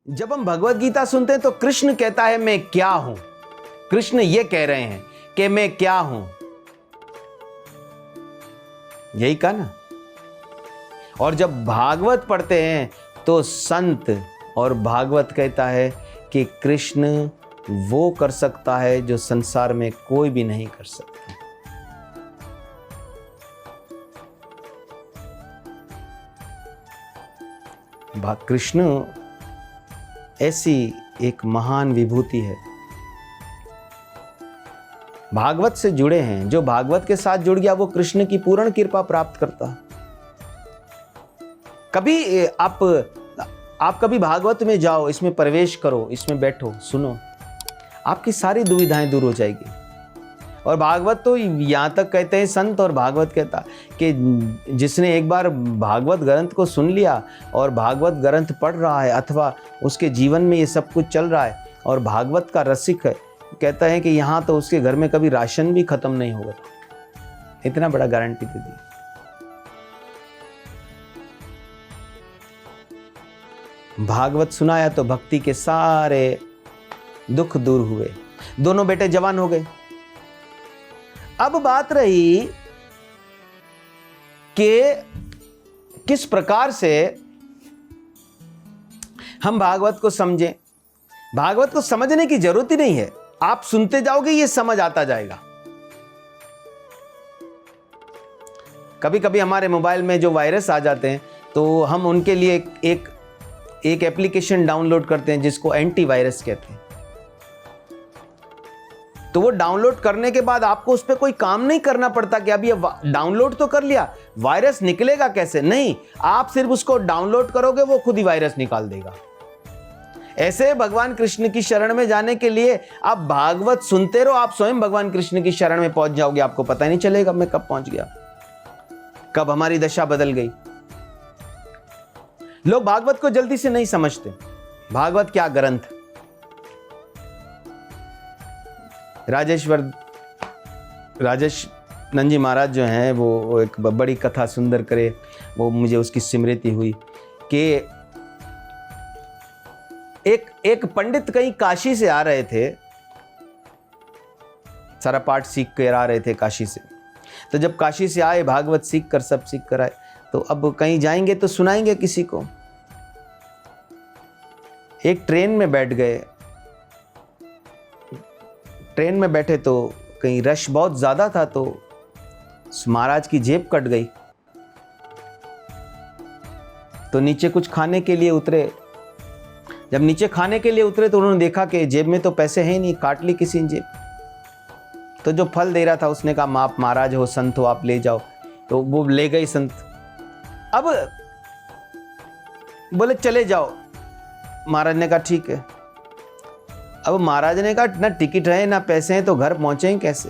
जब हम भगवत गीता सुनते हैं तो कृष्ण कहता है मैं क्या हूं। कृष्ण ये कह रहे हैं कि मैं क्या हूं, यही कहा ना। और जब भागवत पढ़ते हैं तो संत और भागवत कहता है कि कृष्ण वो कर सकता है जो संसार में कोई भी नहीं कर सकता। कृष्ण ऐसी एक महान विभूति है। भागवत से जुड़े हैं, जो भागवत के साथ जुड़ गया वो कृष्ण की पूर्ण कृपा प्राप्त करता। कभी आप कभी भागवत में जाओ, इसमें प्रवेश करो, इसमें बैठो, सुनो, आपकी सारी दुविधाएं दूर हो जाएगी। और भागवत तो यहाँ तक कहते हैं संत और भागवत कहता कि जिसने एक बार भागवत ग्रंथ को सुन लिया और भागवत ग्रंथ पढ़ रहा है अथवा उसके जीवन में ये सब कुछ चल रहा है और भागवत का रसिक है, कहता है कि यहाँ तो उसके घर में कभी राशन भी खत्म नहीं होगा। इतना बड़ा गारंटी दे दी। भागवत सुनाया तो भक्ति के सारे दुख दूर हुए। दोनों बेटे जवान हो गए। अब बात रही कि किस प्रकार से हम भागवत को समझें। भागवत को समझने की जरूरत ही नहीं है, आप सुनते जाओगे ये समझ आता जाएगा। कभी कभी हमारे मोबाइल में जो वायरस आ जाते हैं तो हम उनके लिए एक एप्लीकेशन डाउनलोड करते हैं जिसको एंटीवायरस कहते हैं। तो वो डाउनलोड करने के बाद आपको उस पर कोई काम नहीं करना पड़ता कि अब ये डाउनलोड तो कर लिया, वायरस निकलेगा कैसे, नहीं, आप सिर्फ उसको डाउनलोड करोगे, वो खुद ही वायरस निकाल देगा। ऐसे भगवान कृष्ण की शरण में जाने के लिए आप भागवत सुनते रहो, आप स्वयं भगवान कृष्ण की शरण में पहुंच जाओगे, आपको पता ही नहीं चलेगा मैं कब पहुंच गया, कब हमारी दशा बदल गई। लोग भागवत को जल्दी से नहीं समझते। भागवत क्या ग्रंथ। राजेश नंद जी महाराज जो हैं वो एक बड़ी कथा सुंदर करे, वो मुझे उसकी स्मृति हुई कि एक पंडित कहीं काशी से आ रहे थे, सारा पाठ सीख कर आ रहे थे काशी से। तो जब काशी से आए, भागवत सीख कर सब सीख कर आए, तो अब कहीं जाएंगे तो सुनाएंगे किसी को। एक ट्रेन में बैठ गए। ट्रेन में बैठे तो कहीं रश बहुत ज्यादा था, तो महाराज की जेब कट गई। तो नीचे कुछ खाने के लिए उतरे। जब नीचे खाने के लिए उतरे तो उन्होंने देखा कि जेब में तो पैसे हैं नहीं, काट ली किसी ने जेब। तो जो फल दे रहा था उसने कहा आप महाराज हो, संत हो, आप ले जाओ। तो वो ले गई संत। अब बोले चले जाओ। महाराज ने कहा ठीक है। अब महाराज ने कहा ना टिकट है ना पैसे हैं, तो घर पहुंचे कैसे।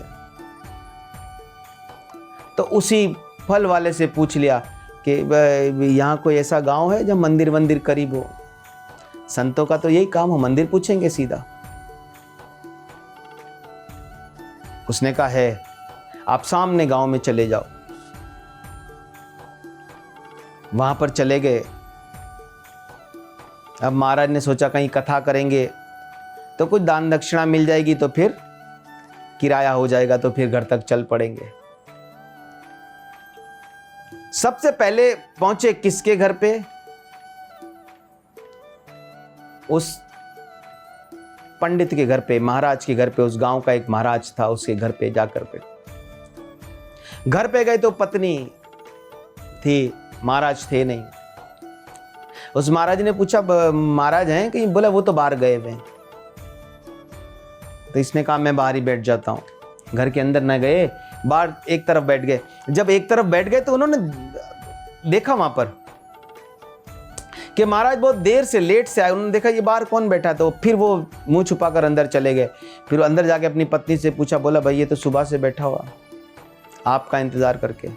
तो उसी फल वाले से पूछ लिया कि यहाँ कोई ऐसा गांव है जहाँ मंदिर वंदिर करीब हो। संतों का तो यही काम हो, मंदिर पूछेंगे सीधा। उसने कहा है, आप सामने गांव में चले जाओ। वहां पर चले गए। अब महाराज ने सोचा कहीं कथा करेंगे तो कुछ दान दक्षिणा मिल जाएगी, तो फिर किराया हो जाएगा, तो फिर घर तक चल पड़ेंगे। सबसे पहले पहुंचे किसके घर पे? उस पंडित के घर पे, महाराज के घर पे। उस गांव का एक महाराज था, उसके घर पे जाकर पे घर पे गए तो पत्नी थी, महाराज थे नहीं। उस महाराज ने पूछा महाराज हैं कहीं? बोला वो तो बाहर गए हुए हैं। तो इसने कहा मैं बाहर ही बैठ जाता हूं। घर के अंदर न गए, बाहर एक तरफ बैठ गए। जब एक तरफ बैठ गए तो उन्होंने देखा वहां पर कि महाराज बहुत देर से, लेट से आए। उन्होंने देखा ये बाहर कौन बैठा, तो फिर वो मुंह छुपाकर अंदर चले गए। फिर अंदर जाके अपनी पत्नी से पूछा, बोला भाई ये तो सुबह से बैठा हुआ आपका इंतजार करके।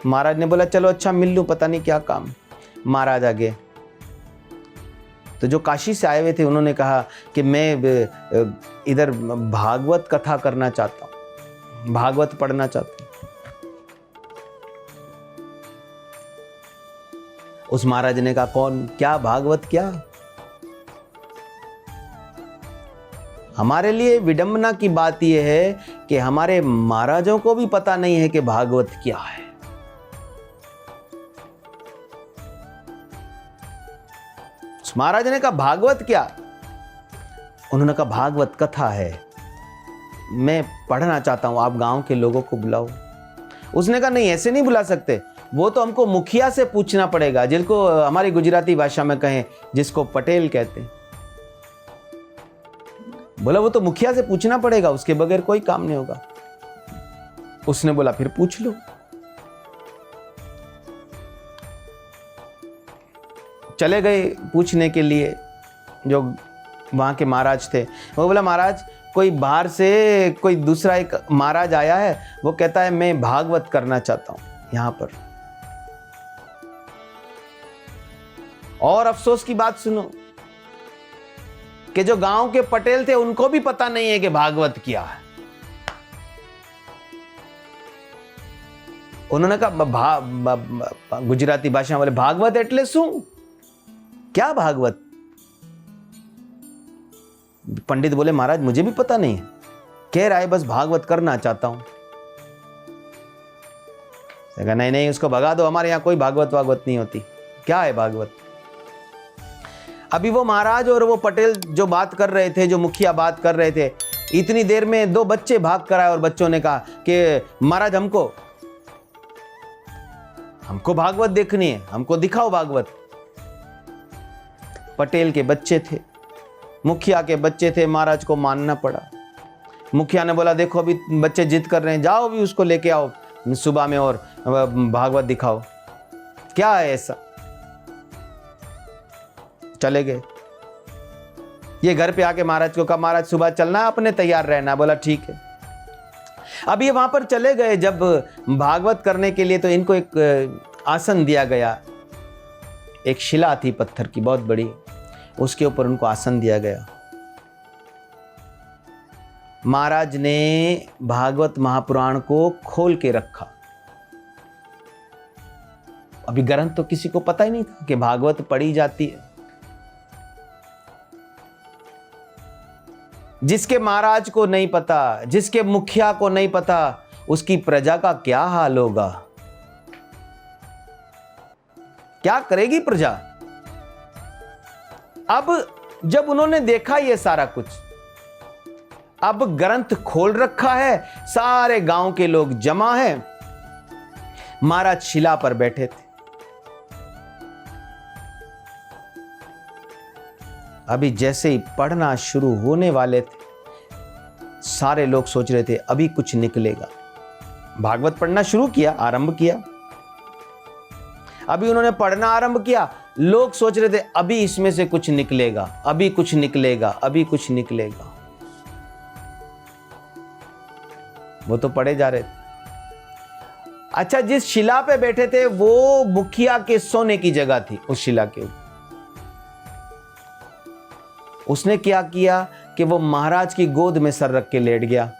महाराज ने बोला चलो अच्छा मिल लूं, पता नहीं क्या काम। महाराज आ गए। तो जो काशी से आए हुए थे उन्होंने कहा कि मैं इधर भागवत कथा करना चाहता हूं, भागवत पढ़ना चाहता हूं। उस महाराज ने कहा कौन, क्या भागवत क्या? हमारे लिए विडंबना की बात यह है कि हमारे महाराजों को भी पता नहीं है कि भागवत क्या है। उस महाराज ने कहा भागवत क्या? उन्होंने कहा भागवत कथा है, मैं पढ़ना चाहता हूं, आप गांव के लोगों को बुलाओ। उसने कहा नहीं, ऐसे नहीं बुला सकते, वो तो हमको मुखिया से पूछना पड़ेगा, जिनको हमारी गुजराती भाषा में कहें जिसको पटेल कहते हैं। बोला वो तो मुखिया से पूछना पड़ेगा, उसके बगैर कोई काम नहीं होगा। उसने बोला फिर पूछ लो। चले गए पूछने के लिए जो वहां के महाराज थे। वो बोला महाराज कोई बाहर से कोई दूसरा एक महाराज आया है, वो कहता है मैं भागवत करना चाहता हूं यहां पर। और अफसोस की बात सुनो कि जो गांव के पटेल थे उनको भी पता नहीं है कि भागवत क्या है। उन्होंने कहा गुजराती भाषा में बोले भागवत एटले शू, क्या भागवत? पंडित बोले महाराज मुझे भी पता नहीं है, कह रहा है बस भागवत करना चाहता हूं। नहीं नहीं उसको भगा दो, हमारे यहां कोई भागवत वागवत नहीं होती, क्या है भागवत? अभी वो महाराज और वो पटेल जो बात कर रहे थे, जो मुखिया बात कर रहे थे, इतनी देर में दो बच्चे भाग कर आए और बच्चों ने कहा कि महाराज हमको भागवत देखनी है, हमको दिखाओ भागवत। पटेल के बच्चे थे, मुखिया के बच्चे थे, महाराज को मानना पड़ा। मुखिया ने बोला देखो अभी बच्चे जिद कर रहे हैं, जाओ अभी उसको लेके आओ सुबह में और भागवत दिखाओ, क्या है ऐसा? चले गए। ये घर पे आके महाराज को कहा महाराज सुबह चलना है, अपने तैयार रहना। बोला ठीक है। अब ये वहां पर चले गए जब भागवत करने के लिए, तो इनको एक आसन दिया गया, एक शिला थी पत्थर की बहुत बड़ी, उसके ऊपर उनको आसन दिया गया। महाराज ने भागवत महापुराण को खोल के रखा। अभी ग्रंथ तो किसी को पता ही नहीं था कि भागवत पढ़ी जाती है। जिसके महाराज को नहीं पता, जिसके मुखिया को नहीं पता, उसकी प्रजा का क्या हाल होगा? क्या करेगी प्रजा? अब जब उन्होंने देखा ये सारा कुछ, अब ग्रंथ खोल रखा है, सारे गांव के लोग जमा हैं, महाराज शिला पर बैठे थे। अभी जैसे ही पढ़ना शुरू होने वाले थे, सारे लोग सोच रहे थे अभी कुछ निकलेगा। भागवत पढ़ना शुरू किया, आरंभ किया। अभी उन्होंने पढ़ना आरंभ किया, लोग सोच रहे थे अभी इसमें से कुछ निकलेगा, अभी कुछ निकलेगा, अभी कुछ निकलेगा। वो तो पढ़े जा रहे थे। अच्छा, जिस शिला पे बैठे थे वो मुखिया के सोने की जगह थी। उस शिला के ऊपर उसने क्या किया कि वो महाराज की गोद में सर रख के लेट गया,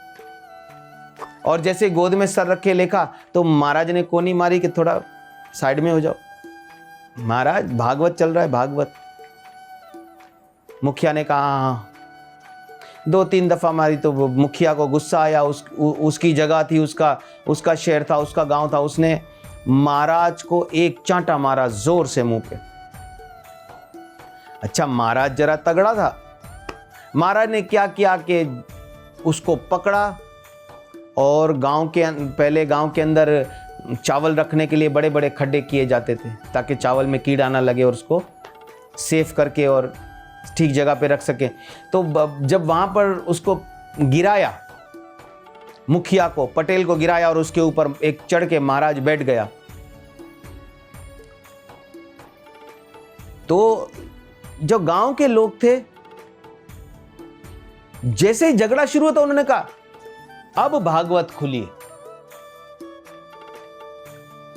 और जैसे गोद में सर रख के लेखा तो महाराज ने कोनी मारी कि थोड़ा साइड में हो जाओ, महाराज भागवत चल रहा है, भागवत। मुखिया ने कहा हाँ। 2-3 दफा मारी तो वो मुखिया को गुस्सा आया। उसकी जगह थी, उसका शहर था, उसका गांव था। उसने महाराज को एक चांटा मारा जोर से मुंह पे। अच्छा, महाराज जरा तगड़ा था। महाराज ने क्या किया कि उसको पकड़ा और पहले गांव के अंदर चावल रखने के लिए बड़े बड़े खड्डे किए जाते थे ताकि चावल में कीड़ा ना लगे और उसको सेफ करके और ठीक जगह पे रख सके। तो जब वहां पर उसको गिराया, मुखिया को, पटेल को गिराया और उसके ऊपर एक चढ़ के महाराज बैठ गया, तो जो गांव के लोग थे, जैसे ही झगड़ा शुरू हुआ तो उन्होंने कहा अब भागवत खुली।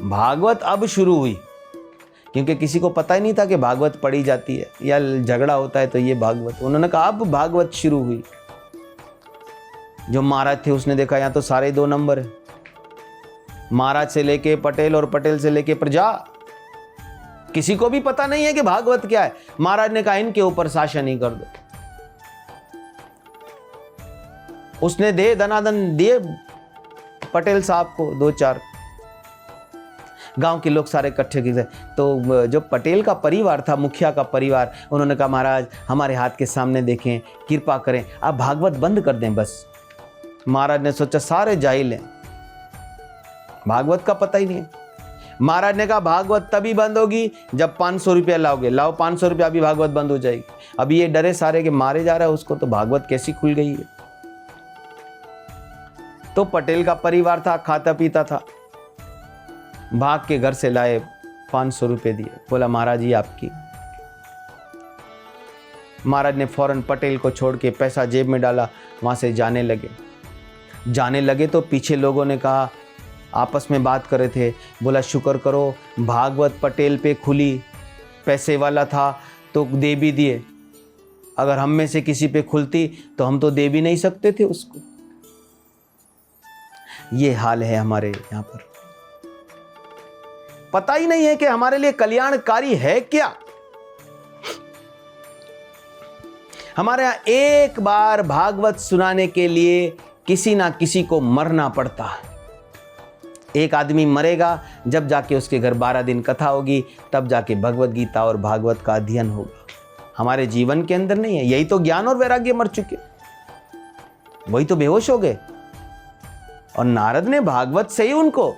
भागवत अब शुरू हुई, क्योंकि किसी को पता ही नहीं था कि भागवत पढ़ी जाती है या झगड़ा होता है तो ये भागवत। उन्होंने कहा अब भागवत शुरू हुई। जो महाराज थे उसने देखा यहां तो सारे 2 नंबर है, महाराज से लेके पटेल और पटेल से लेके प्रजा। किसी को भी पता नहीं है कि भागवत क्या है। महाराज ने कहा इनके ऊपर शासन ही कर दो। उसने दे धनाधन दिए पटेल साहब को, 2-4 गांव के लोग सारे इकट्ठे किए। तो जो पटेल का परिवार था, मुखिया का परिवार, उन्होंने कहा महाराज हमारे हाथ के सामने देखें, कृपा करें, आप भागवत बंद कर दें बस। महाराज ने सोचा सारे जाहिल हैं, भागवत का पता ही नहीं है। महाराज ने कहा भागवत तभी बंद होगी जब 500 रुपया लाओगे, लाओ 500 रुपया, अभी भागवत बंद हो जाएगी। अभी ये डरे सारे के मारे जा रहा है उसको, तो भागवत कैसी खुल गई है। तो पटेल का परिवार था, खाता पीता था, भाग के घर से लाए 500 रुपये दिए, बोला महाराज जी आपकी। महाराज ने फौरन पटेल को छोड़ के पैसा जेब में डाला, वहां से जाने लगे तो पीछे लोगों ने कहा, आपस में बात कर रहे थे, बोला शुक्र करो भागवत पटेल पे खुली, पैसे वाला था तो दे भी दिए, अगर हम में से किसी पे खुलती तो हम तो दे भी नहीं सकते थे उसको। ये हाल है हमारे यहां पर। पता ही नहीं है कि हमारे लिए कल्याणकारी है क्या। हमारे यहां एक बार भागवत सुनाने के लिए किसी ना किसी को मरना पड़ता है। एक आदमी मरेगा, जब जाके उसके घर 12 दिन कथा होगी, तब जाके भगवत गीता और भागवत का अध्ययन होगा। हमारे जीवन के अंदर नहीं है। यही तो ज्ञान और वैराग्य मर चुके, वही तो बेहोश हो गए। और नारद ने भागवत से ही उनको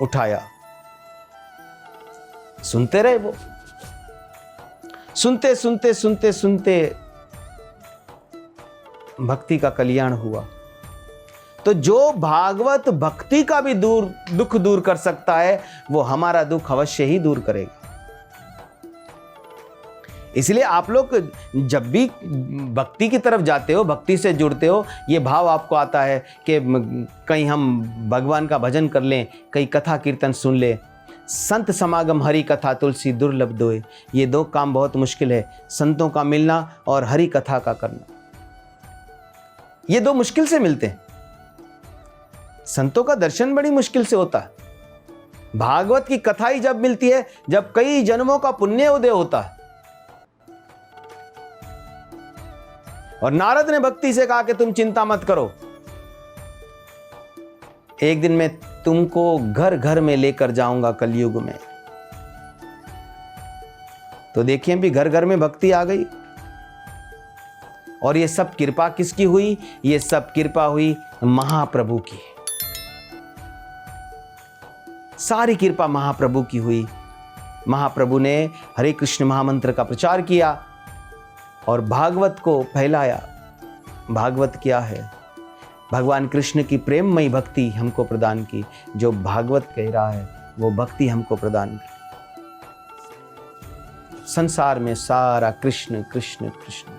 उठाया। सुनते रहे वो, सुनते सुनते सुनते सुनते भक्ति का कल्याण हुआ। तो जो भागवत भक्ति का भी दुख दूर कर सकता है, वो हमारा दुख अवश्य ही दूर करेगा। इसलिए आप लोग जब भी भक्ति की तरफ जाते हो, भक्ति से जुड़ते हो, ये भाव आपको आता है कि कहीं हम भगवान का भजन कर लें, कहीं कथा कीर्तन सुन लें। संत समागम हरि कथा तुलसी दुर्लभ दोए, ये 2 काम बहुत मुश्किल है, संतों का मिलना और हरि कथा का करना। ये 2 मुश्किल से मिलते हैं। संतों का दर्शन बड़ी मुश्किल से होता है। भागवत की कथा ही जब मिलती है जब कई जन्मों का पुण्य उदय होता है। और नारद ने भक्ति से कहा कि तुम चिंता मत करो, एक दिन मैं तुमको घर घर में लेकर जाऊंगा कलयुग में। तो देखिए भी घर घर में भक्ति आ गई। और ये सब कृपा किसकी हुई? ये सब कृपा हुई महाप्रभु की। सारी कृपा महाप्रभु की हुई। महाप्रभु ने हरे कृष्ण महामंत्र का प्रचार किया और भागवत को फैलाया। भागवत क्या है? भगवान कृष्ण की प्रेममयी भक्ति हमको प्रदान की। जो भागवत कह रहा है वो भक्ति हमको प्रदान की। संसार में सारा कृष्ण कृष्ण कृष्ण।